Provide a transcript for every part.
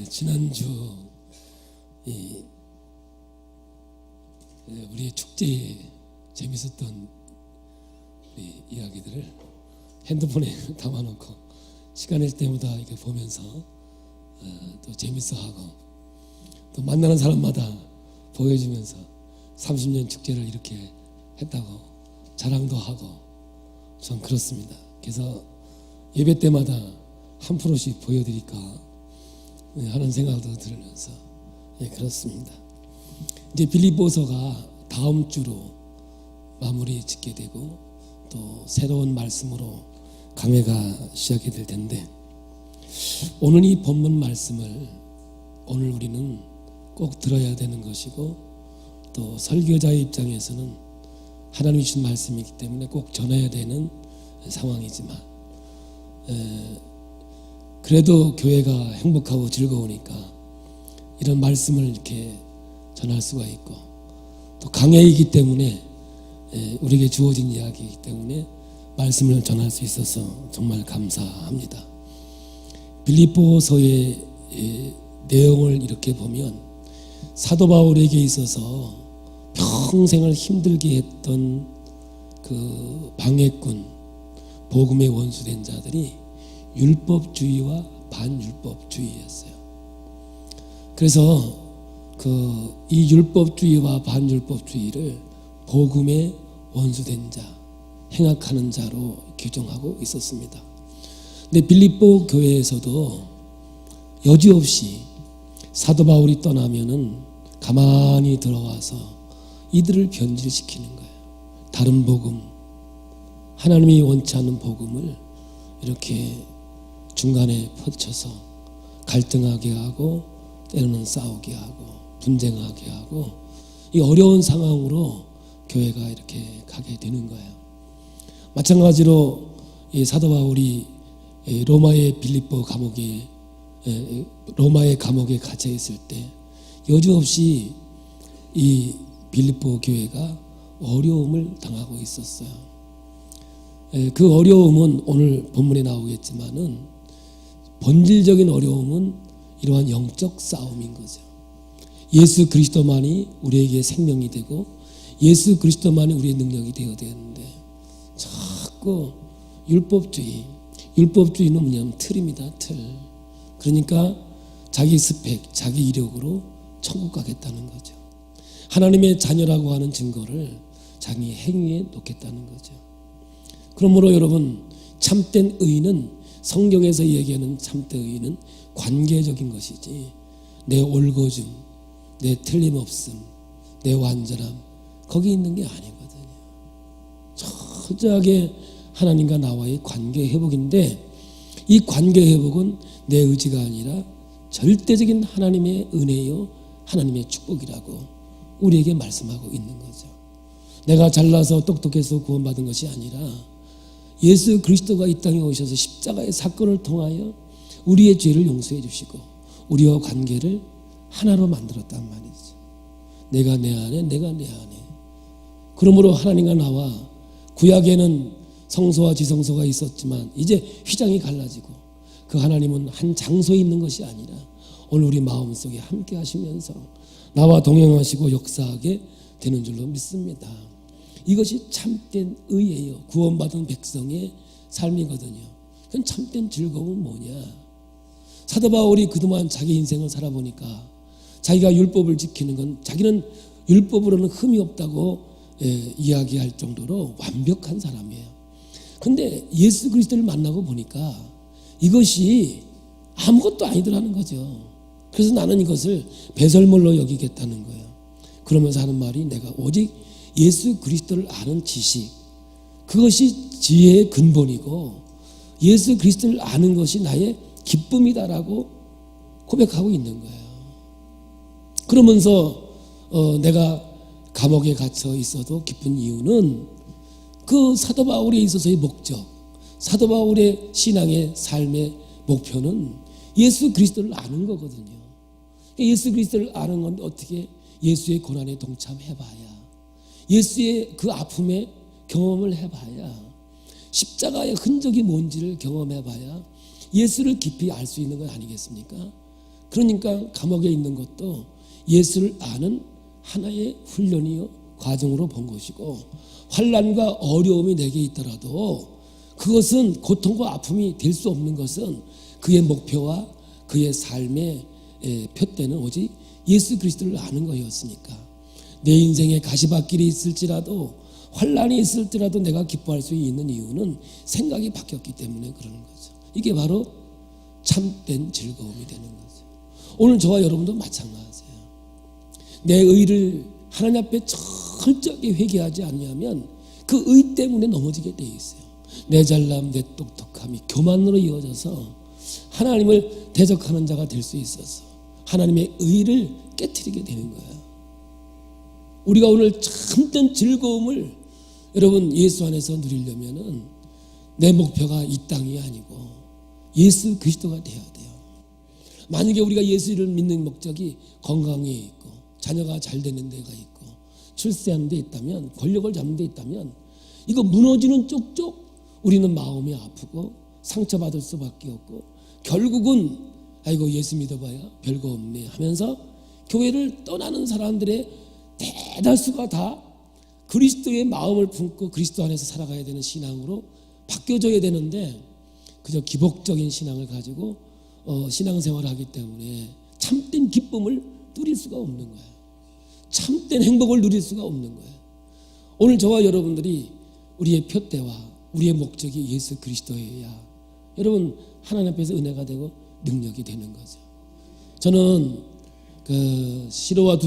지난주 우리의 축제에 재밌었던 우리 이야기들을 핸드폰에 담아놓고 시간 낼 때마다 이렇게 보면서 또 재밌어하고 또 만나는 사람마다 보여주면서 30년 축제를 이렇게 했다고 자랑도 하고 전 그렇습니다. 그래서 예배 때마다 한 프로씩 보여드릴까 하는 생각도 들으면서 그렇습니다. 이제 빌립보서가 다음 주로 마무리 짓게 되고 또 새로운 말씀으로 강해가 시작이 될 텐데, 오늘 이 본문 말씀을 오늘 우리는 꼭 들어야 되는 것이고 또 설교자의 입장에서는 하나님이 주신 말씀이기 때문에 꼭 전해야 되는 상황이지만, 그래도 교회가 행복하고 즐거우니까 이런 말씀을 이렇게 전할 수가 있고, 또 강해이기 때문에 우리에게 주어진 이야기이기 때문에 말씀을 전할 수 있어서 정말 감사합니다. 빌립보서의 내용을 이렇게 보면 사도 바울에게 있어서 평생을 힘들게 했던 그 방해꾼, 복음의 원수된 자들이 율법주의와 반율법주의였어요. 그래서 이 율법주의와 반율법주의를 복음의 원수된 자, 행악하는 자로 규정하고 있었습니다. 근데 빌립보 교회에서도 여지없이 사도 바울이 떠나면은 가만히 들어와서 이들을 변질시키는 거예요. 다른 복음, 하나님이 원치 않는 복음을 이렇게 중간에 펼쳐서 갈등하게 하고 때로는 싸우게 하고 분쟁하게 하고, 이 어려운 상황으로 교회가 이렇게 가게 되는 거예요. 마찬가지로 이 사도 바울이 로마의 빌립보 감옥에 로마의 감옥에 갇혀 있을 때 여지없이 이 빌립보 교회가 어려움을 당하고 있었어요. 그 어려움은 오늘 본문에 나오겠지만은 본질적인 어려움은 이러한 영적 싸움인 거죠. 예수 그리스도만이 우리에게 생명이 되고 예수 그리스도만이 우리의 능력이 되어야 되는데 자꾸 율법주의는 뭐냐면 틀입니다. 틀. 그러니까 자기 스펙, 자기 이력으로 천국 가겠다는 거죠. 하나님의 자녀라고 하는 증거를 자기 행위에 놓겠다는 거죠. 그러므로 여러분, 참된 의는, 성경에서 얘기하는 참된 의는 관계적인 것이지 내 올거줌, 내 틀림없음, 내 완전함 거기 있는 게 아니거든요. 철저하게 하나님과 나와의 관계 회복인데, 이 관계 회복은 내 의지가 아니라 절대적인 하나님의 은혜요, 하나님의 축복이라고 우리에게 말씀하고 있는 거죠. 내가 잘나서 똑똑해서 구원받은 것이 아니라 예수 그리스도가 이 땅에 오셔서 십자가의 사건을 통하여 우리의 죄를 용서해 주시고 우리와 관계를 하나로 만들었단 말이죠. 내가 내 안에, 내가 내 안에. 그러므로 하나님과 나와, 구약에는 성소와 지성소가 있었지만 이제 휘장이 갈라지고 그 하나님은 한 장소에 있는 것이 아니라 오늘 우리 마음속에 함께 하시면서 나와 동행하시고 역사하게 되는 줄로 믿습니다. 이것이 참된 의예요. 구원받은 백성의 삶이거든요. 그건 참된 즐거움은 뭐냐? 사도 바울이 그동안 자기 인생을 살아보니까 자기가 율법을 지키는 건 자기는 율법으로는 흠이 없다고 이야기할 정도로 완벽한 사람이에요. 그런데 예수 그리스도를 만나고 보니까 이것이 아무것도 아니더라는 거죠. 그래서 나는 이것을 배설물로 여기겠다는 거예요. 그러면서 하는 말이, 내가 오직 예수 그리스도를 아는 지식, 그것이 지혜의 근본이고 예수 그리스도를 아는 것이 나의 기쁨이다라고 고백하고 있는 거예요. 그러면서 내가 감옥에 갇혀 있어도 기쁜 이유는 그 사도 바울에 있어서의 목적, 사도 바울의 신앙의 삶의 목표는 예수 그리스도를 아는 거거든요. 예수 그리스도를 아는 건 어떻게? 예수의 고난에 동참해봐야, 예수의 그 아픔에 경험을 해봐야, 십자가의 흔적이 뭔지를 경험해봐야 예수를 깊이 알 수 있는 건 아니겠습니까? 그러니까 감옥에 있는 것도 예수를 아는 하나의 훈련이요 과정으로 본 것이고, 환난과 어려움이 내게 있더라도 그것은 고통과 아픔이 될 수 없는 것은 그의 목표와 그의 삶의 표대는 오직 예수 그리스도를 아는 것이었으니까, 내 인생에 가시밭길이 있을지라도 환난이 있을지라도 내가 기뻐할 수 있는 이유는 생각이 바뀌었기 때문에 그러는 거죠. 이게 바로 참된 즐거움이 되는 거죠. 오늘 저와 여러분도 마찬가지예요. 내 의를 하나님 앞에 철저하게 회개하지 않으면 그 의 때문에 넘어지게 돼 있어요. 내 잘남, 내 똑똑함이 교만으로 이어져서 하나님을 대적하는 자가 될 수 있어서 하나님의 의를 깨트리게 되는 거예요. 우리가 오늘 참된 즐거움을 여러분 예수 안에서 누리려면은 내 목표가 이 땅이 아니고 예수 그리스도가 돼야 돼요. 만약에 우리가 예수를 믿는 목적이 건강에 있고 자녀가 잘 되는 데가 있고 출세하는 데 있다면, 권력을 잡는 데 있다면, 이거 무너지는 쪽쪽 우리는 마음이 아프고 상처받을 수밖에 없고, 결국은 아이고 예수 믿어봐야 별거 없네 하면서 교회를 떠나는 사람들의 대다수가 다 그리스도의 마음을 품고 그리스도 안에서 살아가야 되는 신앙으로 바뀌어져야 되는데, 그저 기복적인 신앙을 가지고 신앙생활을 하기 때문에 참된 기쁨을 누릴 수가 없는 거예요. 참된 행복을 누릴 수가 없는 거예요. 오늘 저와 여러분들이 우리의 표대와 우리의 목적이 예수 그리스도여야 여러분 하나님 앞에서 은혜가 되고 능력이 되는 거죠. 저는 그 시로와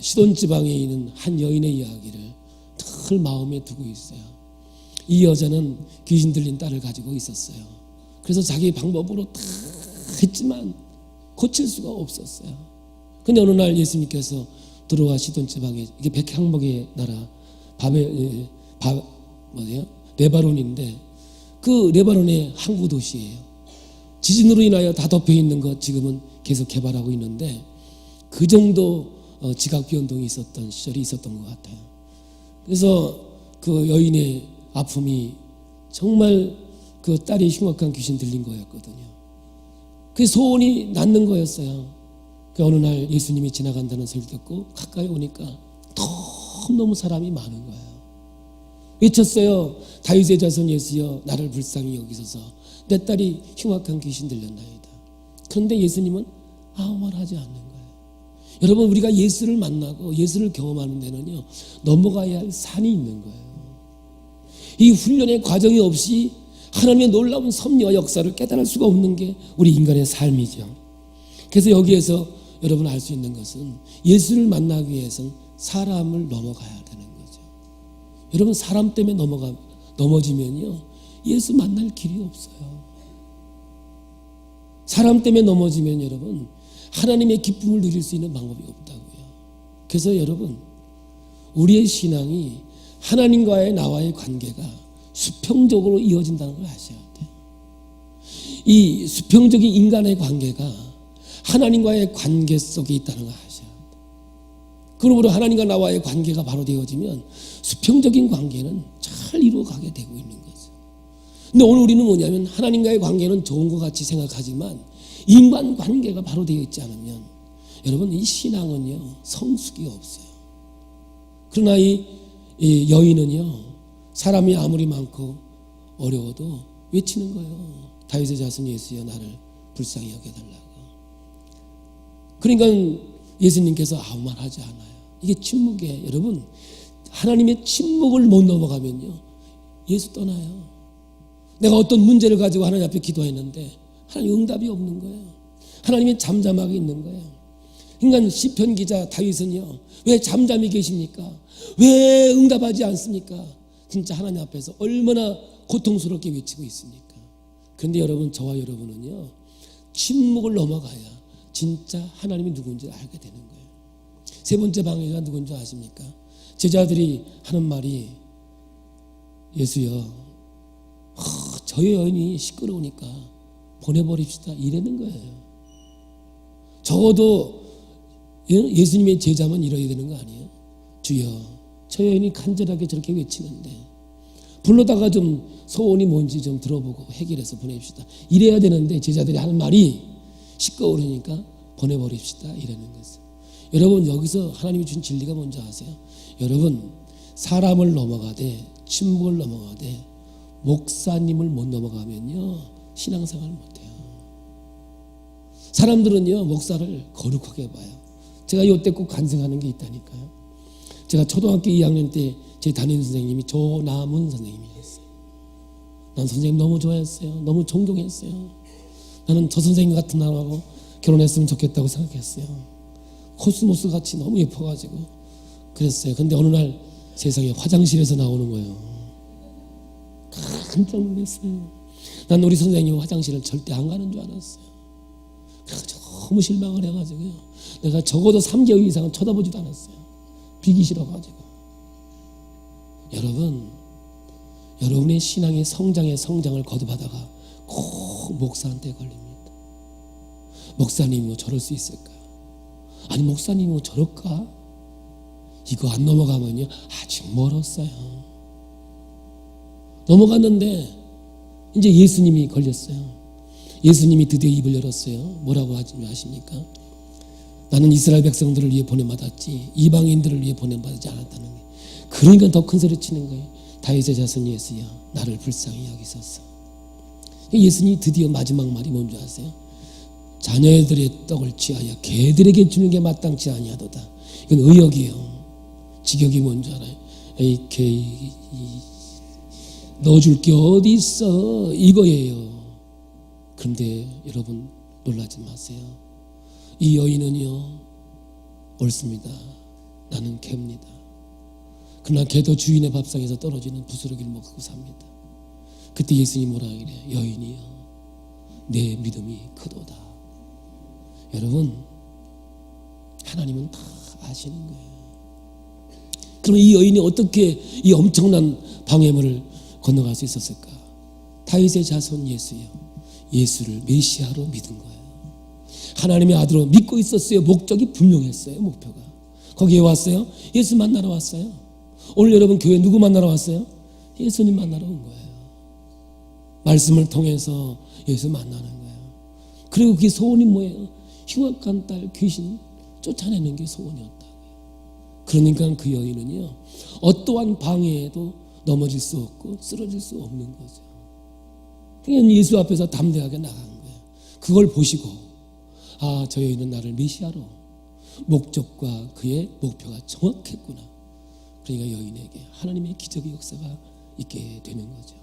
시돈 지방에 있는 한 여인의 이야기를 늘 마음에 두고 있어요. 이 여자는 귀신 들린 딸을 가지고 있었어요. 그래서 자기 방법으로 다 했지만 고칠 수가 없었어요. 근데 어느 날 예수님께서 들어와 시돈 지방에, 이게 백향목의 나라 레바논인데, 그 레바논의 항구 도시예요. 지진으로 인하여 다 덮여 있는 것 지금은 계속 개발하고 있는데, 그 정도 지각 변동이 있었던 시절이 있었던 것 같아요. 그래서 그 여인의 아픔이 정말 그 딸이 흉악한 귀신 들린 거였거든요. 그 소원이 낫는 거였어요. 그 어느 날 예수님이 지나간다는 소리를 듣고 가까이 오니까 너무 사람이 많은 거예요. 외쳤어요. 다윗의 자손 예수여, 나를 불쌍히 여기소서. 내 딸이 흉악한 귀신 들렸나이다. 그런데 예수님은 아무 말 하지 않는 거예요. 여러분, 우리가 예수를 만나고 예수를 경험하는 데는요, 넘어가야 할 산이 있는 거예요. 이 훈련의 과정이 없이 하나님의 놀라운 섭리와 역사를 깨달을 수가 없는 게 우리 인간의 삶이죠. 그래서 여기에서 여러분 알 수 있는 것은, 예수를 만나기 위해서는 사람을 넘어가야 되는 거죠. 여러분, 사람 때문에 넘어지면요 예수 만날 길이 없어요. 사람 때문에 넘어지면 여러분 하나님의 기쁨을 누릴 수 있는 방법이 없다고요. 그래서 여러분, 우리의 신앙이 하나님과의 나와의 관계가 수평적으로 이어진다는 걸 아셔야 돼요. 이 수평적인 인간의 관계가 하나님과의 관계 속에 있다는 걸 아셔야 돼요. 그러므로 하나님과 나와의 관계가 바로 되어지면 수평적인 관계는 잘 이루어가게 되고 있는 거죠. 근데 오늘 우리는 뭐냐면, 하나님과의 관계는 좋은 것 같이 생각하지만 인간 관계가 바로 되어 있지 않으면 여러분 이 신앙은요 성숙이 없어요. 그러나 이 여인은요, 사람이 아무리 많고 어려워도 외치는 거예요. 다윗의 자손 예수여, 나를 불쌍히 여겨달라고. 그러니까 예수님께서 아무 말 하지 않아요. 이게 침묵이에요. 여러분, 하나님의 침묵을 못 넘어가면요 예수 떠나요. 내가 어떤 문제를 가지고 하나님 앞에 기도했는데 하나님 응답이 없는 거예요. 하나님이 잠잠하게 있는 거예요. 그러니까 시편 기자 다윗은요, 왜 잠잠히 계십니까? 왜 응답하지 않습니까? 진짜 하나님 앞에서 얼마나 고통스럽게 외치고 있습니까? 그런데 여러분, 저와 여러분은요 침묵을 넘어가야 진짜 하나님이 누군지 알게 되는 거예요. 세 번째 방해가 누군지 아십니까? 제자들이 하는 말이, 예수여, 저 여인이 시끄러우니까 보내버립시다, 이러는 거예요. 적어도 예수님의 제자만 이러야 되는 거 아니에요? 주여, 저 여인이 간절하게 저렇게 외치는데 불러다가 좀 소원이 뭔지 좀 들어보고 해결해서 보냅시다. 이래야 되는데 제자들이 하는 말이 시끄러우니까 보내버립시다 이러는 거죠. 여러분, 여기서 하나님이 준 진리가 뭔지 아세요? 여러분, 사람을 넘어가되 친목을 넘어가되 목사님을 못 넘어가면요 신앙생활을 못해요. 사람들은요 목사를 거룩하게 봐요. 제가 이때 꼭 간증하는 게 있다니까요. 제가 초등학교 2학년 때 제 담임 선생님이 조남훈 선생님이었어요. 난 선생님 너무 좋아했어요. 너무 존경했어요. 나는 저 선생님 같은 사람하고 결혼했으면 좋겠다고 생각했어요. 코스모스 같이 너무 예뻐가지고 그랬어요. 근데 어느 날 세상에 화장실에서 나오는 거예요. 깜짝 놀랐어요. 난 우리 선생님 화장실을 절대 안 가는 줄 알았어요. 너무 실망을 해가지고요. 내가 적어도 3개월 이상은 쳐다보지도 않았어요. 비기 싫어가지고. 여러분, 여러분의 신앙의 성장을 거듭하다가 꼭 목사한테 걸립니다. 목사님이 뭐 저럴 수 있을까? 아니 목사님이 뭐 저럴까? 이거 안 넘어가면요 아직 멀었어요. 넘어갔는데 이제 예수님이 걸렸어요. 예수님이 드디어 입을 열었어요. 뭐라고 아십니까? 나는 이스라엘 백성들을 위해 보내받았지 이방인들을 위해 보내받지 않았다는 거예요. 그러니까 더 큰 소리 치는 거예요. 다윗의 자손 예수여 나를 불쌍히 여기소서. 예수님이 드디어 마지막 말이 뭔지 아세요? 자녀들의 떡을 취하여 개들에게 주는 게 마땅치 아니하도다. 이건 의역이에요. 직역이 뭔지 알아요? 에이 개 넣어줄 게 어디 있어 이거예요. 그런데 여러분 놀라지 마세요. 이 여인은요 옳습니다. 나는 개입니다. 그러나 개도 주인의 밥상에서 떨어지는 부스러기를 먹고 삽니다. 그때 예수님이 뭐라 그래요? 여인이여 내 믿음이 크도다. 여러분 하나님은 다 아시는 거예요. 그럼 이 여인이 어떻게 이 엄청난 방해물을 건너갈 수 있었을까? 다윗의 자손 예수요 예수를 메시아로 믿은 거예요. 하나님의 아들로 믿고 있었어요. 목적이 분명했어요. 목표가 거기에 왔어요. 예수 만나러 왔어요. 오늘 여러분 교회 누구 만나러 왔어요? 예수님 만나러 온 거예요. 말씀을 통해서 예수 만나는 거예요. 그리고 그게 소원이 뭐예요? 흉악한 딸 귀신 쫓아내는 게 소원이었다고요. 그러니까 그 여인은요 어떠한 방해에도 넘어질 수 없고 쓰러질 수 없는 거죠. 그냥 예수 앞에서 담대하게 나간 거예요. 그걸 보시고 아, 저 여인은 나를 메시아로 목적과 그의 목표가 정확했구나. 그러니까 여인에게 하나님의 기적의 역사가 있게 되는 거죠.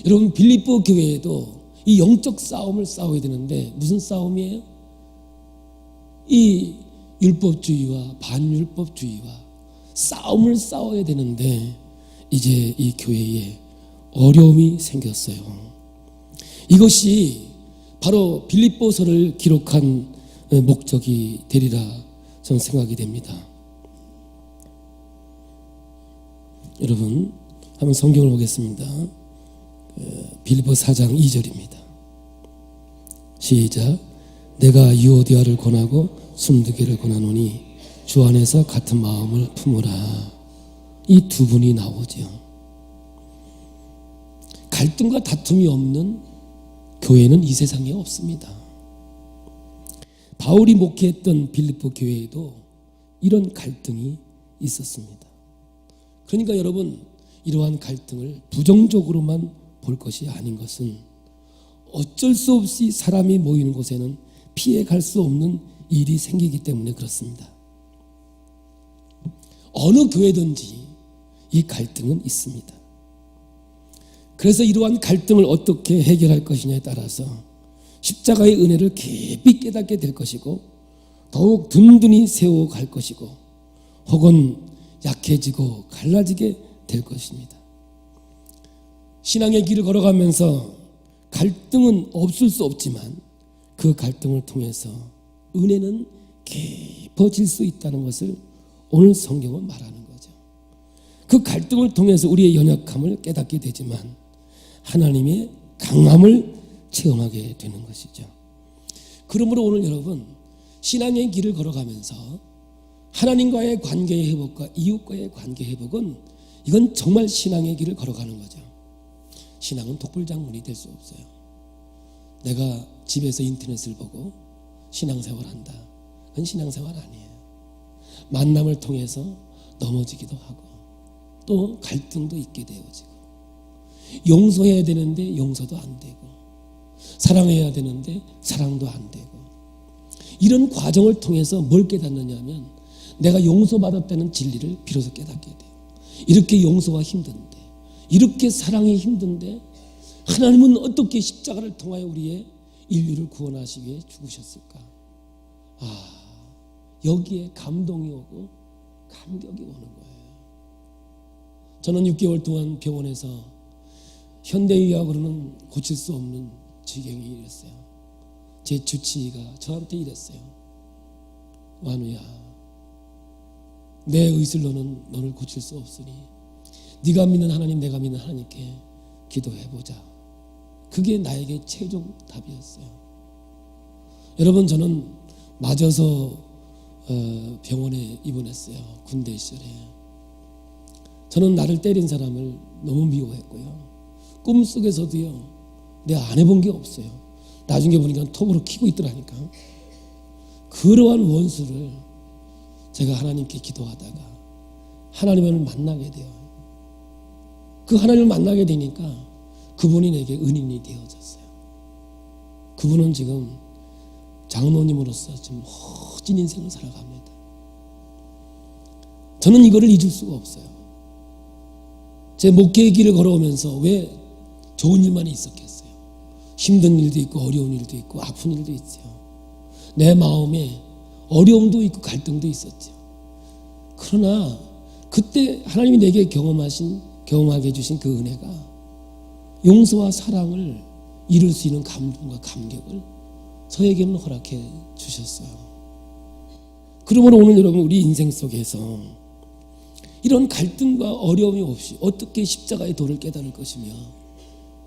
여러분 빌립보 교회에도 이 영적 싸움을 싸워야 되는데 무슨 싸움이에요? 이 율법주의와 반율법주의와 싸움을 싸워야 되는데 이제 이 교회에 어려움이 생겼어요. 이것이 바로 빌립보서를 기록한 목적이 되리라 저는 생각이 됩니다. 여러분 한번 성경을 보겠습니다. 빌립보 4장 2절입니다. 시작. 내가 유오디아를 권하고 숨두개를 권하노니 주 안에서 같은 마음을 품으라. 이 두 분이 나오죠. 갈등과 다툼이 없는 교회는 이 세상에 없습니다. 바울이 목회했던 빌립보 교회에도 이런 갈등이 있었습니다. 그러니까 여러분 이러한 갈등을 부정적으로만 볼 것이 아닌 것은 어쩔 수 없이 사람이 모이는 곳에는 피해갈 수 없는 일이 생기기 때문에 그렇습니다. 어느 교회든지 이 갈등은 있습니다. 그래서 이러한 갈등을 어떻게 해결할 것이냐에 따라서 십자가의 은혜를 깊이 깨닫게 될 것이고 더욱 든든히 세워갈 것이고 혹은 약해지고 갈라지게 될 것입니다. 신앙의 길을 걸어가면서 갈등은 없을 수 없지만 그 갈등을 통해서 은혜는 깊어질 수 있다는 것을 오늘 성경은 말하는 거죠. 그 갈등을 통해서 우리의 연약함을 깨닫게 되지만 하나님의 강함을 체험하게 되는 것이죠. 그러므로 오늘 여러분 신앙의 길을 걸어가면서 하나님과의 관계의 회복과 이웃과의 관계 회복은 이건 정말 신앙의 길을 걸어가는 거죠. 신앙은 독불장군이 될 수 없어요. 내가 집에서 인터넷을 보고 신앙생활한다. 그건 신앙생활 아니에요. 만남을 통해서 넘어지기도 하고 또 갈등도 있게 되어지고 용서해야 되는데 용서도 안 되고 사랑해야 되는데 사랑도 안 되고 이런 과정을 통해서 뭘 깨닫느냐 하면 내가 용서받았다는 진리를 비로소 깨닫게 돼요. 이렇게 용서가 힘든데 이렇게 사랑이 힘든데 하나님은 어떻게 십자가를 통하여 우리의 인류를 구원하시기 위해 죽으셨을까? 여기에 감동이 오고 감격이 오는 거예요. 저는 6개월 동안 병원에서 현대의학으로는 고칠 수 없는 지경이 이랬어요. 제 주치의가 저한테 이랬어요. 완우야, 내 의술로는 너를 고칠 수 없으니 네가 믿는 하나님, 내가 믿는 하나님께 기도해보자. 그게 나에게 최종 답이었어요. 여러분, 저는 맞아서 병원에 입원했어요. 군대 시절에. 저는 나를 때린 사람을 너무 미워했고요. 꿈속에서도요, 내가 안 해본 게 없어요. 나중에 보니까 톱으로 키고 있더라니까. 그러한 원수를 제가 하나님께 기도하다가 하나님을 만나게 돼요. 그 하나님을 만나게 되니까 그분이 내게 은인이 되어졌어요. 그분은 지금 장로님으로서 지금 멋진 인생을 살아갑니다. 저는 이거를 잊을 수가 없어요. 제 목회의 길을 걸어오면서 왜 좋은 일만 있었겠어요? 힘든 일도 있고 어려운 일도 있고 아픈 일도 있어요. 내 마음에 어려움도 있고 갈등도 있었죠. 그러나 그때 하나님이 내게 경험하게 해주신 그 은혜가 용서와 사랑을 이룰 수 있는 감동과 감격을 저에게는 허락해 주셨어요. 그러므로 오늘 여러분, 우리 인생 속에서 이런 갈등과 어려움이 없이 어떻게 십자가의 도를 깨달을 것이며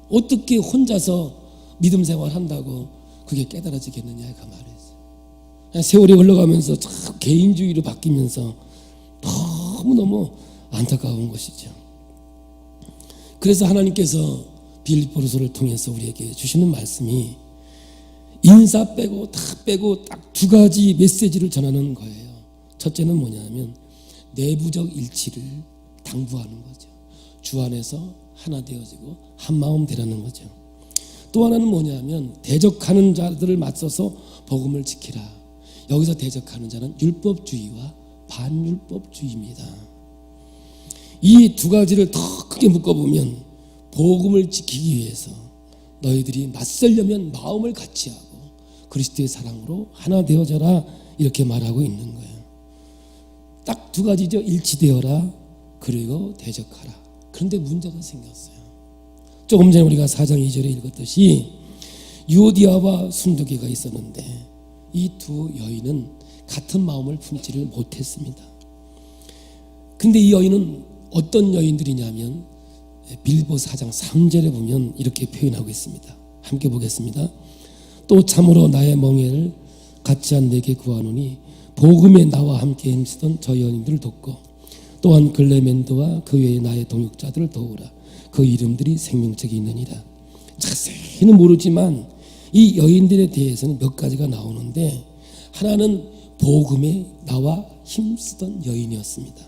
어떻게 혼자서 믿음 생활한다고 그게 깨달아지겠느냐 그 말이었어요. 세월이 흘러가면서 참 개인주의로 바뀌면서 너무너무 안타까운 것이죠. 그래서 하나님께서 빌립보서를 통해서 우리에게 주시는 말씀이 인사 빼고 다 빼고 딱 두 가지 메시지를 전하는 거예요. 첫째는 뭐냐면 내부적 일치를 당부하는 거죠. 주 안에서 하나 되어지고 한 마음 되라는 거죠. 또 하나는 뭐냐면 대적하는 자들을 맞서서 복음을 지키라. 여기서 대적하는 자는 율법주의와 반율법주의입니다. 이 두 가지를 더 크게 묶어보면 복음을 지키기 위해서 너희들이 맞설려면 마음을 같이 하고 그리스도의 사랑으로 하나 되어져라, 이렇게 말하고 있는 거예요. 딱 두 가지죠. 일치되어라, 그리고 대적하라. 그런데 문제가 생겼어요. 조금 전에 우리가 4장 2절에 읽었듯이 유오디아와 순두개가 있었는데 이 두 여인은 같은 마음을 품지를 못했습니다. 근데 이 여인은 어떤 여인들이냐면 빌립보 4장 3절에 보면 이렇게 표현하고 있습니다. 함께 보겠습니다. 또 참으로 나의 멍에를 같이 한 내게 구하노니 복음에 나와 함께 힘쓰던 저 여인들을 돕고 또한 글레멘도와 그 외에 나의 동역자들을 도우라. 그 이름들이 생명책에 있느니라. 자세히는 모르지만 이 여인들에 대해서는 몇 가지가 나오는데 하나는 복음에 나와 힘쓰던 여인이었습니다.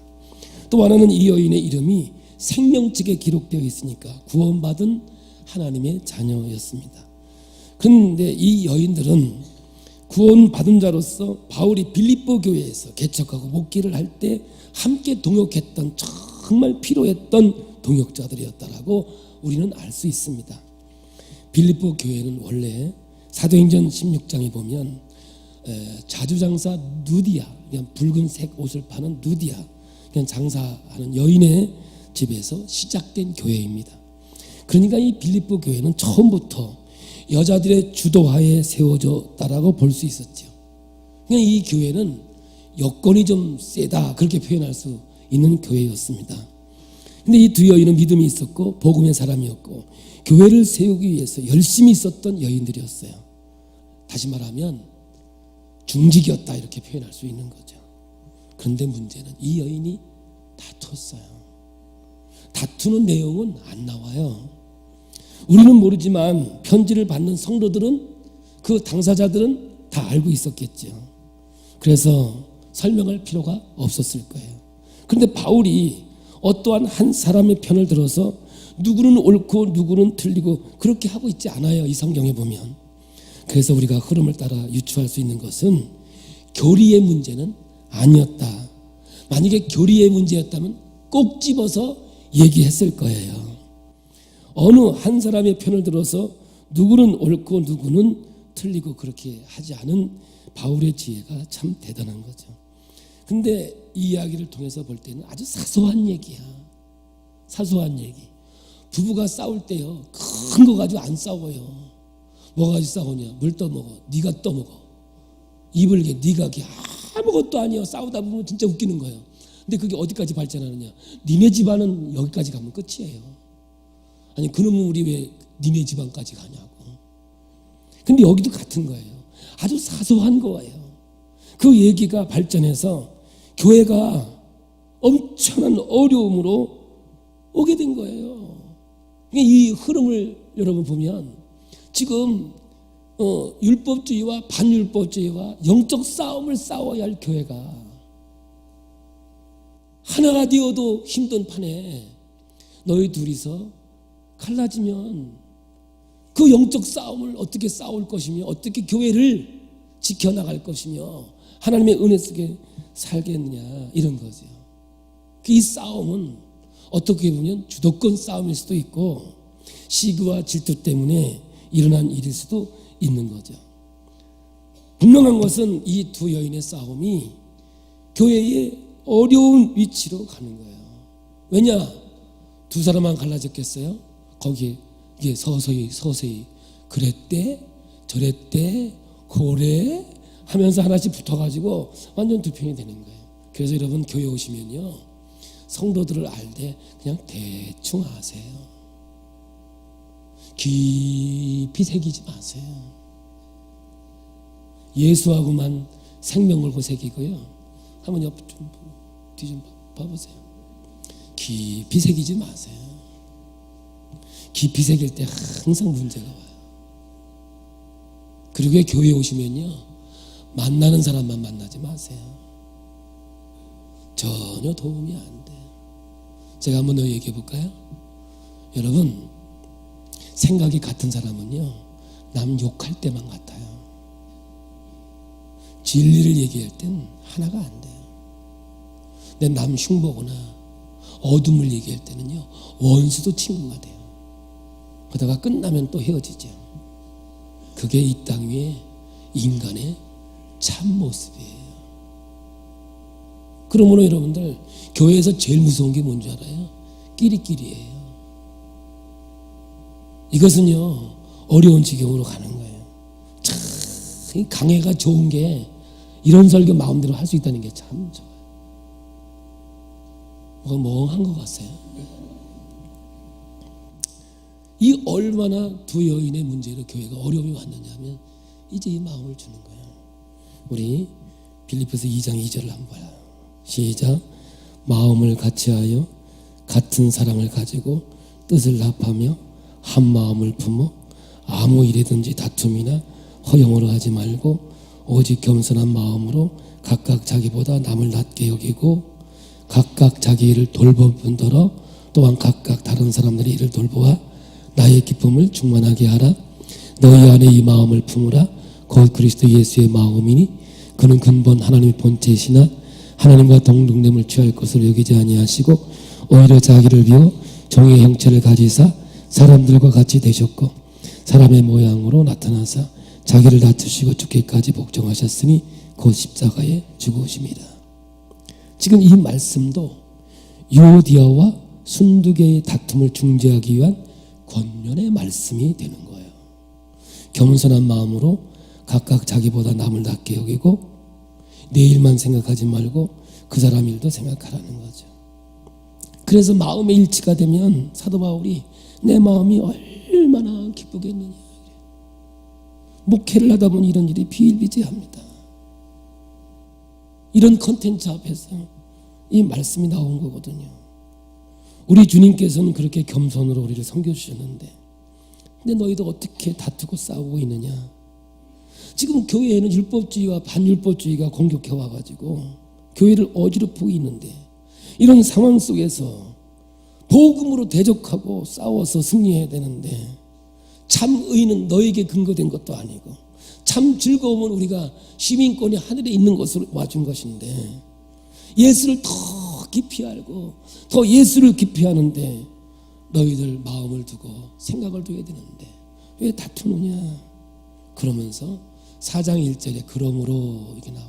또 하나는 이 여인의 이름이 생명책에 기록되어 있으니까 구원받은 하나님의 자녀였습니다. 그런데 이 여인들은 구원받은 자로서 바울이 빌립보 교회에서 개척하고 목회를 할 때 함께 동역했던 정말 필요했던 동역자들이었다라고 우리는 알 수 있습니다. 빌립보 교회는 원래 사도행전 16장에 보면 자주장사 누디아, 그냥 붉은색 옷을 파는 누디아, 그냥 장사하는 여인의 집에서 시작된 교회입니다. 그러니까 이 빌립보 교회는 처음부터 여자들의 주도하에 세워졌다라고 볼 수 있었죠. 그냥 이 교회는 여건이 좀 세다, 그렇게 표현할 수 있는 교회였습니다. 근데 이 두 여인은 믿음이 있었고 복음의 사람이었고 교회를 세우기 위해서 열심히 있었던 여인들이었어요. 다시 말하면 중직이었다, 이렇게 표현할 수 있는 거죠. 그런데 문제는 이 여인이 다퉜어요. 다투는 내용은 안 나와요. 우리는 모르지만 편지를 받는 성도들은, 그 당사자들은 다 알고 있었겠죠. 그래서 설명할 필요가 없었을 거예요. 그런데 바울이 어떠한 한 사람의 편을 들어서 누구는 옳고 누구는 틀리고 그렇게 하고 있지 않아요, 이 성경에 보면. 그래서 우리가 흐름을 따라 유추할 수 있는 것은 교리의 문제는 아니었다. 만약에 교리의 문제였다면 꼭 집어서 얘기했을 거예요. 어느 한 사람의 편을 들어서 누구는 옳고 누구는 틀리고 그렇게 하지 않은 바울의 지혜가 참 대단한 거죠. 근데 이 이야기를 통해서 볼 때는 아주 사소한 얘기야. 사소한 얘기. 부부가 싸울 때요, 큰 거 가지고 안 싸워요. 뭐 가지고 싸우냐? 물 떠먹어. 네가 떠먹어. 입을 개, 네가 개. 아무것도 아니에요. 싸우다 보면 진짜 웃기는 거예요. 근데 그게 어디까지 발전하느냐? 니네 집안은 여기까지 가면 끝이에요. 아니, 그놈은 우리 왜 니네 집안까지 가냐고. 근데 여기도 같은 거예요. 아주 사소한 거예요. 그 얘기가 발전해서 교회가 엄청난 어려움으로 오게 된 거예요. 이 흐름을 여러분 보면 지금 율법주의와 반율법주의와 영적 싸움을 싸워야 할 교회가 하나가 되어도 힘든 판에 너희 둘이서 갈라지면 그 영적 싸움을 어떻게 싸울 것이며 어떻게 교회를 지켜나갈 것이며 하나님의 은혜 속에 살겠느냐, 이런 거죠. 이 싸움은 어떻게 보면 주도권 싸움일 수도 있고 시기와 질투 때문에 일어난 일일 수도 있는 거죠. 분명한 것은 이 두 여인의 싸움이 교회의 어려운 위치로 가는 거예요. 왜냐? 두 사람만 갈라졌겠어요? 거기에 이게 서서히 그랬대 저랬대 고래 하면서 하나씩 붙어가지고 완전 두 편이 되는 거예요. 그래서 여러분 교회 오시면요, 성도들을 알 때 그냥 대충 아세요. 깊이 새기지 마세요. 예수하고만 생명 걸고 새기고요. 한번 옆 좀 뒤 좀 봐보세요. 깊이 새기지 마세요. 깊이 새길 때 항상 문제가 와요. 그리고 교회 오시면요, 만나는 사람만 만나지 마세요. 전혀 도움이 안 돼요. 제가 한번 더 얘기해 볼까요? 여러분, 생각이 같은 사람은요, 남 욕할 때만 같아요. 진리를 얘기할 땐 하나가 안 돼요. 근데 남 흉보거나 어둠을 얘기할 때는요, 원수도 친구가 돼요. 그러다가 끝나면 또 헤어지죠. 그게 이 땅 위에 인간의 참 모습이에요. 그러므로 여러분들, 교회에서 제일 무서운 게 뭔지 알아요? 끼리끼리예요. 이것은요, 어려운 지경으로 가는 거예요. 참 강해가 좋은 게 이런 설교 마음대로 할 수 있다는 게 참 좋아요. 뭐가 멍한 것 같아요. 이 얼마나 두 여인의 문제로 교회가 어려움이 왔느냐 하면 이제 이 마음을 주는 거예요. 우리 빌립보서 2장 2절을 한번 봐요. 시작. 마음을 같이하여 같은 사랑을 가지고 뜻을 합하며 한 마음을 품어 아무 일이든지 다툼이나 허영으로 하지 말고 오직 겸손한 마음으로 각각 자기보다 남을 낮게 여기고 각각 자기 일을 돌볼 뿐더러 또한 각각 다른 사람들의 일을 돌보아 나의 기쁨을 충만하게 하라. 너희 안에 이 마음을 품으라. 곧 그리스도 예수의 마음이니 그는 근본 하나님의 본체이시나 하나님과 동등됨을 취할 것으로 여기지 아니하시고 오히려 자기를 비워 종의 형체를 가지사 사람들과 같이 되셨고 사람의 모양으로 나타나사 자기를 낮추시고 죽기까지 복종하셨으니 곧 십자가에 죽으십니다. 지금 이 말씀도 유오디아와 순두개의 다툼을 중재하기 위한 권면의 말씀이 되는 거예요. 겸손한 마음으로 각각 자기보다 남을 낮게 여기고 내 일만 생각하지 말고 그 사람 일도 생각하라는 거죠. 그래서 마음의 일치가 되면 사도 바울이 내 마음이 얼마나 기쁘겠느냐. 목회를 하다 보니 이런 일이 비일비재합니다. 이런 컨텐츠 앞에서 이 말씀이 나온 거거든요. 우리 주님께서는 그렇게 겸손으로 우리를 섬겨주셨는데, 근데 너희도 어떻게 다투고 싸우고 있느냐? 지금 교회에는 율법주의와 반율법주의가 공격해 와가지고 교회를 어지럽히고 있는데, 이런 상황 속에서 복음으로 대적하고 싸워서 승리해야 되는데, 참 의는 너에게 근거된 것도 아니고 참 즐거움은 우리가 시민권이 하늘에 있는 것으로 와준 것인데, 예수를 더 깊이 알고 더 예수를 깊이 하는데 너희들 마음을 두고 생각을 둬야 되는데 왜 다투느냐? 그러면서 4장 1절에 그러므로 이게 나와요.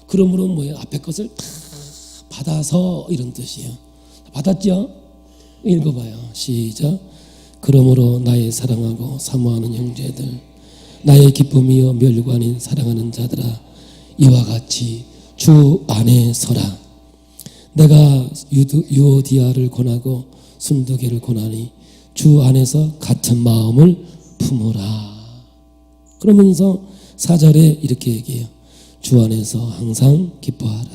그러므로 뭐예요? 앞에 것을 다 받아서 이런 뜻이에요. 받았죠? 읽어봐요. 시작. 그러므로 나의 사랑하고 사모하는 형제들, 나의 기쁨이요 멸관인 사랑하는 자들아, 이와 같이 주 안에 서라. 내가 유오디아를 권하고 순두개를 권하니 주 안에서 같은 마음을 품으라. 그러면서 4절에 이렇게 얘기해요. 주 안에서 항상 기뻐하라.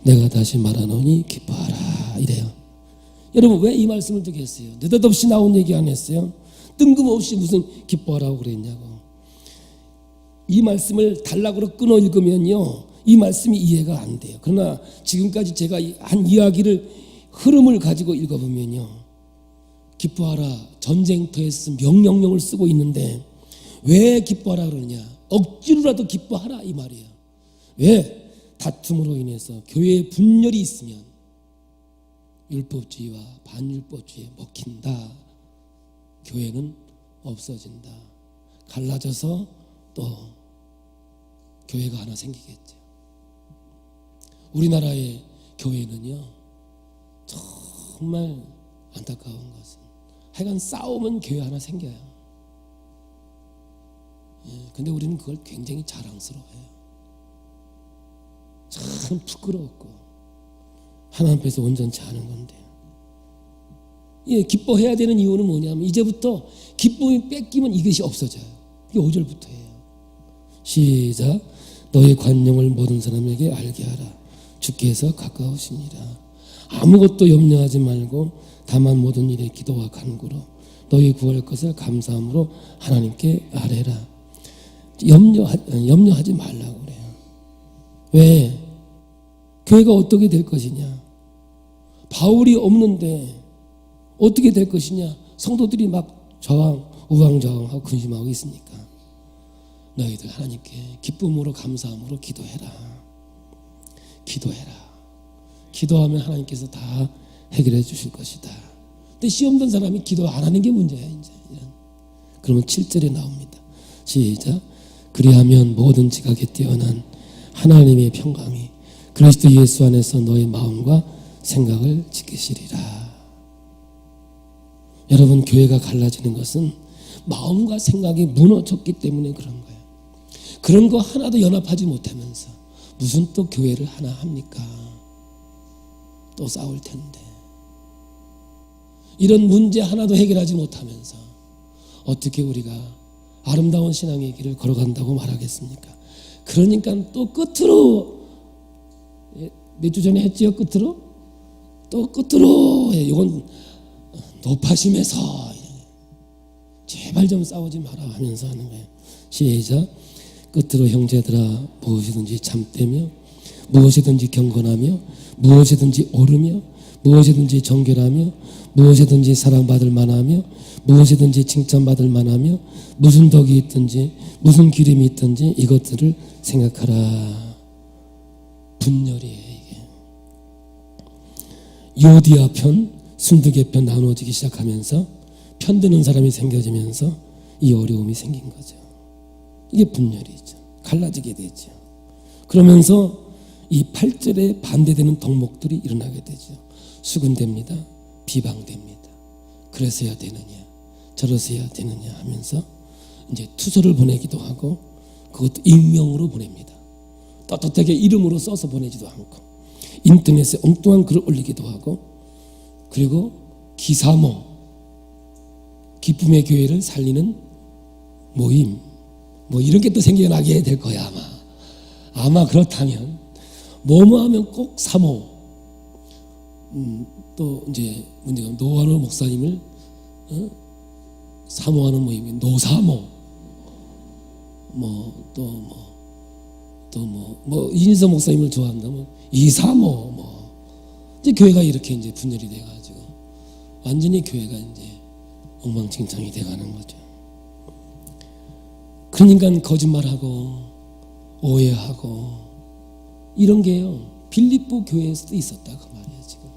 내가 다시 말하노니 기뻐하라. 이래요. 여러분, 왜 이 말씀을 듣겠어요? 느닷없이 나온 얘기 안 했어요? 뜬금없이 무슨 기뻐하라고 그랬냐고. 이 말씀을 단락으로 끊어 읽으면요, 이 말씀이 이해가 안 돼요. 그러나 지금까지 제가 한 이야기를 흐름을 가지고 읽어보면요, 기뻐하라, 전쟁터에서 명령령을 쓰고 있는데 왜 기뻐하라 그러냐? 억지로라도 기뻐하라 이 말이에요. 왜? 다툼으로 인해서 교회에 분열이 있으면 율법주의와 반율법주의에 먹힌다. 교회는 없어진다. 갈라져서 또 교회가 하나 생기겠죠. 우리나라의 교회는요, 정말 안타까운 것은 하여간 싸우면 교회 하나 생겨요. 근데 우리는 그걸 굉장히 자랑스러워해요. 참 부끄럽고 하나님 앞에서 온전치 않은 건데요. 기뻐해야 되는 이유는 뭐냐면 이제부터 기쁨이 뺏기면 이것이 없어져요. 이게 5절부터예요. 시작. 너의 관용을 모든 사람에게 알게 하라. 주께서 가까우시니라. 아무것도 염려하지 말고 다만 모든 일에 기도와 간구로 너희 구할 것을 감사함으로 하나님께 아뢰라. 염려하지 말라고 그래요. 왜? 교회가 어떻게 될 것이냐? 바울이 없는데 어떻게 될 것이냐? 성도들이 막 우왕좌왕하고 근심하고 있으니까 너희들 하나님께 기쁨으로 감사함으로 기도해라. 기도하면 하나님께서 다 해결해 주실 것이다. 근데 시험 든 사람이 기도 안 하는 게 문제야 이제. 그러면 7절에 나옵니다. 시작. 그리하면 모든 지각에 뛰어난 하나님의 평강이 그리스도 예수 안에서 너의 마음과 생각을 지키시리라. 여러분, 교회가 갈라지는 것은 마음과 생각이 무너졌기 때문에 그런 거예요. 그런 거 하나도 연합하지 못하면서 무슨 또 교회를 하나 합니까? 또 싸울 텐데. 이런 문제 하나도 해결하지 못하면서 어떻게 우리가 아름다운 신앙의 길을 걸어간다고 말하겠습니까? 그러니까 또 끝으로, 몇 주 전에 했지요? 끝으로? 또 끝으로, 이건 높아심에서 제발 좀 싸우지 마라 하면서 하는 거예요. 시작. 끝으로 형제들아, 무엇이든지 참되며 무엇이든지 경건하며 무엇이든지 옳으며 무엇이든지 정결하며 무엇이든지 사랑받을 만하며 무엇이든지 칭찬받을 만하며 무슨 덕이 있든지 무슨 기름이 있든지 이것들을 생각하라. 분열이에요 이게. 유오디아 편, 순두개 편 나눠지기 시작하면서 편드는 사람이 생겨지면서 이 어려움이 생긴 거죠. 이게 분열이죠. 갈라지게 되죠. 그러면서 이 8절에 반대되는 덕목들이 일어나게 되죠. 수군됩니다. 비방됩니다. 그래서야 되느냐, 저래서야 되느냐 하면서 이제 투서를 보내기도 하고 그것도 익명으로 보냅니다. 떳떳하게 이름으로 써서 보내지도 않고 인터넷에 엉뚱한 글을 올리기도 하고, 그리고 기사모, 기쁨의 교회를 살리는 모임, 뭐 이런 게 또 생겨나게 될 거야 아마 그렇다면 뭐뭐 하면 꼭 사모, 또 이제 문제가 노아노 목사님을 사모하는 모임이 노사모, 이인서 목사님을 좋아한다면 이사모, 이제 교회가 이렇게 이제 분열이 돼가지고 완전히 교회가 이제 엉망진창이 돼가는 거죠. 그러니까 거짓말하고 오해하고 이런 게요 빌립보 교회에서도 있었다 그 말이에요 지금.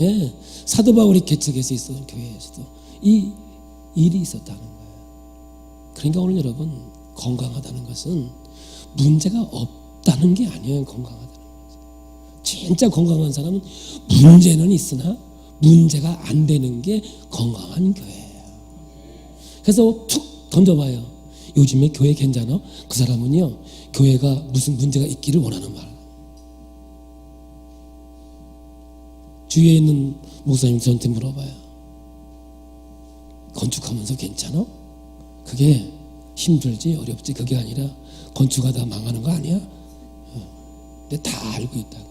예, 사도 바울이 개척해서 있었던 교회에서도 이 일이 있었다는 거예요. 그러니까 오늘 여러분 건강하다는 것은 문제가 없다는 게 아니에요. 건강하다는 거죠. 진짜 건강한 사람은 문제는 있으나 문제가 안 되는 게 건강한 교회예요. 그래서 툭 던져봐요. 요즘에 교회 괜찮아? 그 사람은요 교회가 무슨 문제가 있기를 원하는 말. 주위에 있는 목사님 저한테 물어봐요. 건축하면서 괜찮아? 그게 힘들지 어렵지 그게 아니라 건축하다 망하는 거 아니야? 근데 다 알고 있다고.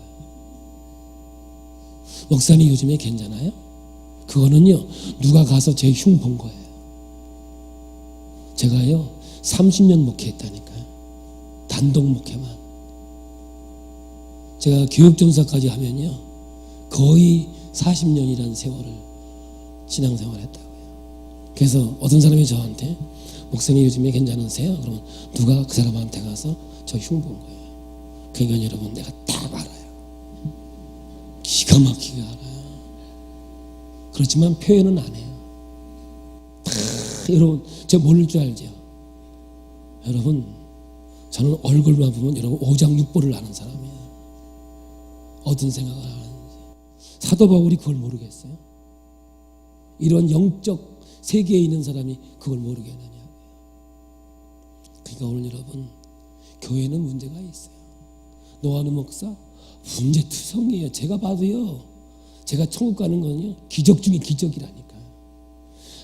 목사님 요즘에 괜찮아요? 그거는요 누가 가서 제 흉 본 거예요. 제가요 30년 목회했다니까요. 단독 목회만. 제가 교육전사까지 하면요 거의 40년이라는 세월을 신앙생활 했다고요. 그래서 어떤 사람이 저한테 목사님 요즘에 괜찮으세요? 그러면 누가 그 사람한테 가서 저 흉 본 거예요. 그러니까 여러분 내가 딱 알아요. 기가 막히게 알아요. 그렇지만 표현은 안 해요. 여러분 제가 모를 줄 알죠? 여러분 저는 얼굴만 보면 여러분 오장육부를 아는 사람이에요. 어떤 생각을 하는지. 사도 바울이 그걸 모르겠어요? 이런 영적 세계에 있는 사람이 그걸 모르겠느냐고요. 그러니까 오늘 여러분 교회는 문제가 있어요. 노아노 목사 문제투성이에요. 제가 봐도요 제가 천국 가는 건요 기적 중에 기적이라니까요.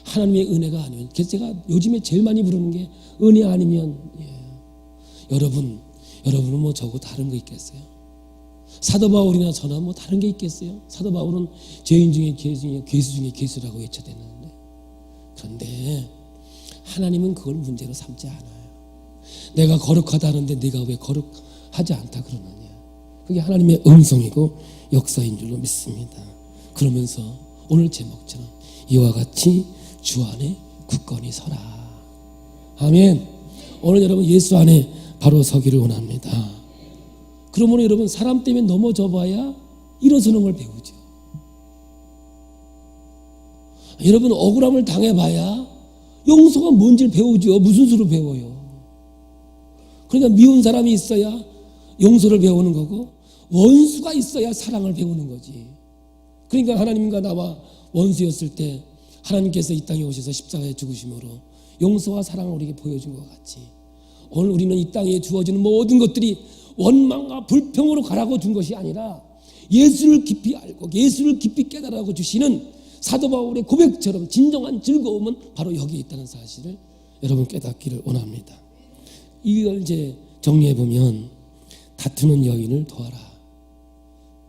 하나님의 은혜가 아니면. 그래서 제가 요즘에 제일 많이 부르는 게 은혜 아니면 여러분은 뭐 저하고 다른 거 있겠어요? 사도 바울이나 저나 뭐 다른 게 있겠어요? 사도 바울은 죄인 중에 죄 중에 괴수 중에 괴수라고 외쳐댔는데, 그런데 하나님은 그걸 문제로 삼지 않아요. 내가 거룩하다는데 네가 왜 거룩하지 않다 그러느냐. 그게 하나님의 음성이고 역사인 줄로 믿습니다. 그러면서 오늘 제목처럼 이와 같이 주 안에 굳건히 서라. 아멘. 오늘 여러분 예수 안에 바로 서기를 원합니다. 그러므로 여러분 사람 때문에 넘어져 봐야 일어서는 걸 배우죠. 여러분 억울함을 당해봐야 용서가 뭔지를 배우죠. 무슨 수로 배워요. 그러니까 미운 사람이 있어야 용서를 배우는 거고 원수가 있어야 사랑을 배우는 거지. 그러니까 하나님과 나와 원수였을 때 하나님께서 이 땅에 오셔서 십자가에 죽으심으로 용서와 사랑을 우리에게 보여준 것 같이 오늘 우리는 이 땅에 주어지는 모든 것들이 원망과 불평으로 가라고 준 것이 아니라 예수를 깊이 알고 예수를 깊이 깨달아고 주시는 사도 바울의 고백처럼 진정한 즐거움은 바로 여기에 있다는 사실을 여러분 깨닫기를 원합니다. 이걸 이제 정리해 보면 다투는 여인을 도와라.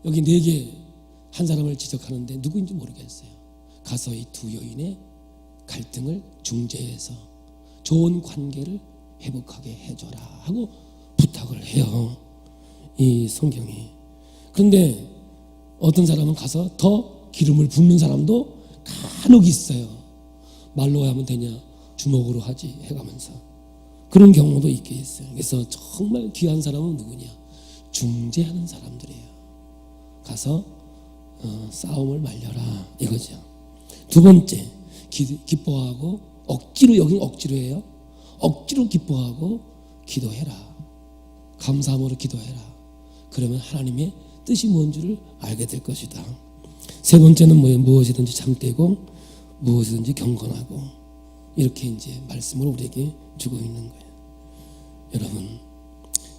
여기 4개 한 사람을 지적하는데 누구인지 모르겠어요. 가서 이 두 여인의 갈등을 중재해서 좋은 관계를 회복하게 해줘라 하고 부탁을 해요. 이 성경이. 그런데 어떤 사람은 가서 더 기름을 붓는 사람도 간혹 있어요. 말로 하면 되냐 주먹으로 하지 해가면서 그런 경우도 있게 있어요. 그래서 정말 귀한 사람은 누구냐? 중재하는 사람들이에요. 가서 싸움을 말려라 이거죠. 두 번째 기뻐하고 억지로, 여긴 억지로 해요. 억지로 기뻐하고 기도해라. 감사함으로 기도해라. 그러면 하나님의 뜻이 뭔 줄을 알게 될 것이다. 세 번째는 뭐예요? 무엇이든지 참되고 무엇이든지 경건하고 이렇게 이제 말씀을 우리에게 주고 있는 거예요. 여러분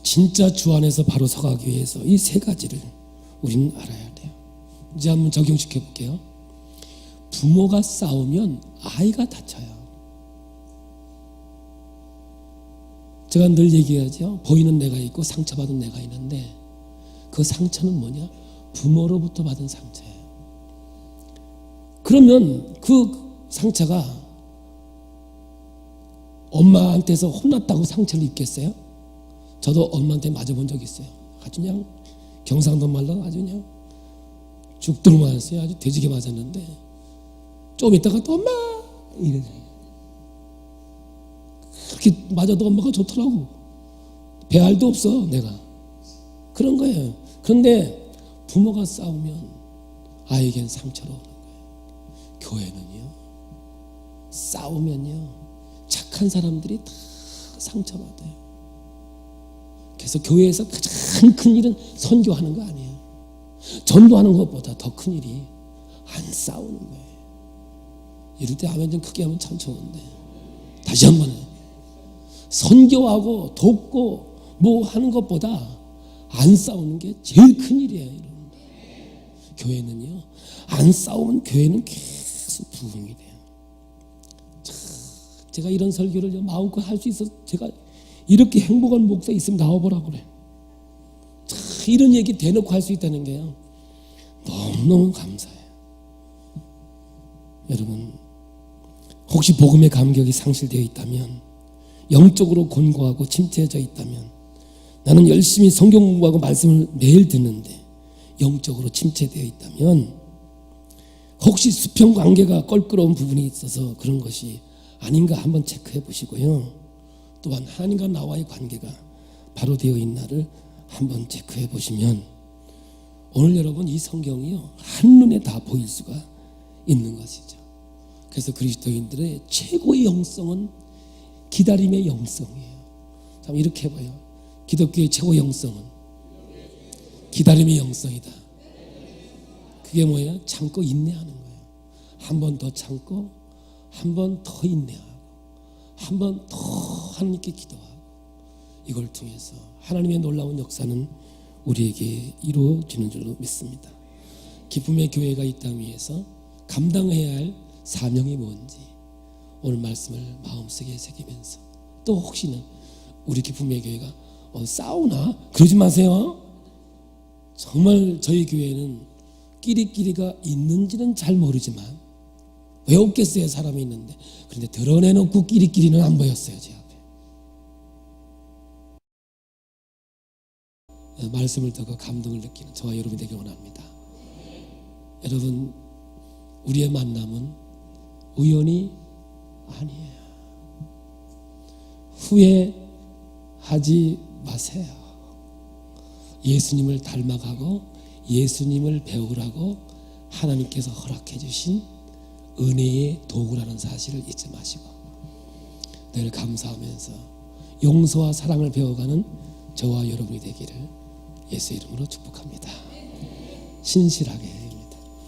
진짜 주 안에서 바로 서가기 위해서 이 세 가지를 우리는 알아야 돼요. 이제 한번 적용시켜 볼게요. 부모가 싸우면 아이가 다쳐요. 제가 늘 얘기하죠. 보이는 내가 있고 상처받은 내가 있는데 그 상처는 뭐냐? 부모로부터 받은 상처예요. 그러면 그 상처가 엄마한테서 혼났다고 상처를 입겠어요? 저도 엄마한테 맞아본 적 있어요. 아주 그냥 경상도 말로 아주 그냥 죽도록 맞았어요. 아주 돼지게 맞았는데 좀 있다가 또 엄마 이래. 그렇게 맞아도 엄마가 좋더라고. 배알도 없어 내가. 그런 거예요. 그런데 부모가 싸우면 아이에겐 상처로 오는 거예요. 교회는요, 싸우면요 착한 사람들이 다 상처받아요. 그래서 교회에서 가장 큰 일은 선교하는 거 아니에요. 전도하는 것보다 더 큰 일이 안 싸우는 거예요. 이럴 때 아멘 좀 크게 하면 참 좋은데, 다시 한번 해요. 선교하고 돕고 뭐 하는 것보다 안 싸우는 게 제일 큰 일이에요. 여러분. 교회는요, 안 싸우면 교회는 계속 부흥이 돼요. 제가 이런 설교를 마음껏 할 수 있어서 제가 이렇게 행복한 목사 있으면 나와보라고 그래. 이런 얘기 대놓고 할 수 있다는 게요, 너무너무 감사해요. 여러분, 혹시 복음의 감격이 상실되어 있다면, 영적으로 곤고하고 침체해져 있다면, 나는 열심히 성경 공부하고 말씀을 매일 듣는데 영적으로 침체되어 있다면, 혹시 수평 관계가 껄끄러운 부분이 있어서 그런 것이 아닌가 한번 체크해 보시고요. 또한 하나님과 나와의 관계가 바로 되어 있나를 한번 체크해 보시면, 오늘 여러분 이 성경이요 한눈에 다 보일 수가 있는 것이죠. 그래서 그리스도인들의 최고의 영성은 기다림의 영성이에요. 참 이렇게 해봐요. 기독교의 최고 영성은 기다림의 영성이다. 그게 뭐예요? 참고 인내하는 거예요. 한 번 더 참고, 한 번 더 인내하고, 한 번 더 하나님께 기도하고, 이걸 통해서 하나님의 놀라운 역사는 우리에게 이루어지는 줄로 믿습니다. 기쁨의 교회가 이 땅 위에서 감당해야 할 사명이 뭔지 오늘 말씀을 마음속에 새기면서, 또 혹시는 우리 기쁨의 교회가 싸우나? 그러지 마세요. 정말 저희 교회는 끼리끼리가 있는지는 잘 모르지만, 왜 없겠어요? 사람이 있는데. 그런데 드러내놓고 끼리끼리는 안 보였어요, 제 앞에. 말씀을 듣고 감동을 느끼는 저와 여러분이 되길 원합니다. 여러분, 우리의 만남은 우연이 아니에요. 후회하지 마세요. 예수님을 닮아가고 예수님을 배우라고 하나님께서 허락해 주신 은혜의 도구라는 사실을 잊지 마시고, 늘 감사하면서 용서와 사랑을 배워가는 저와 여러분이 되기를 예수 이름으로 축복합니다. 신실하게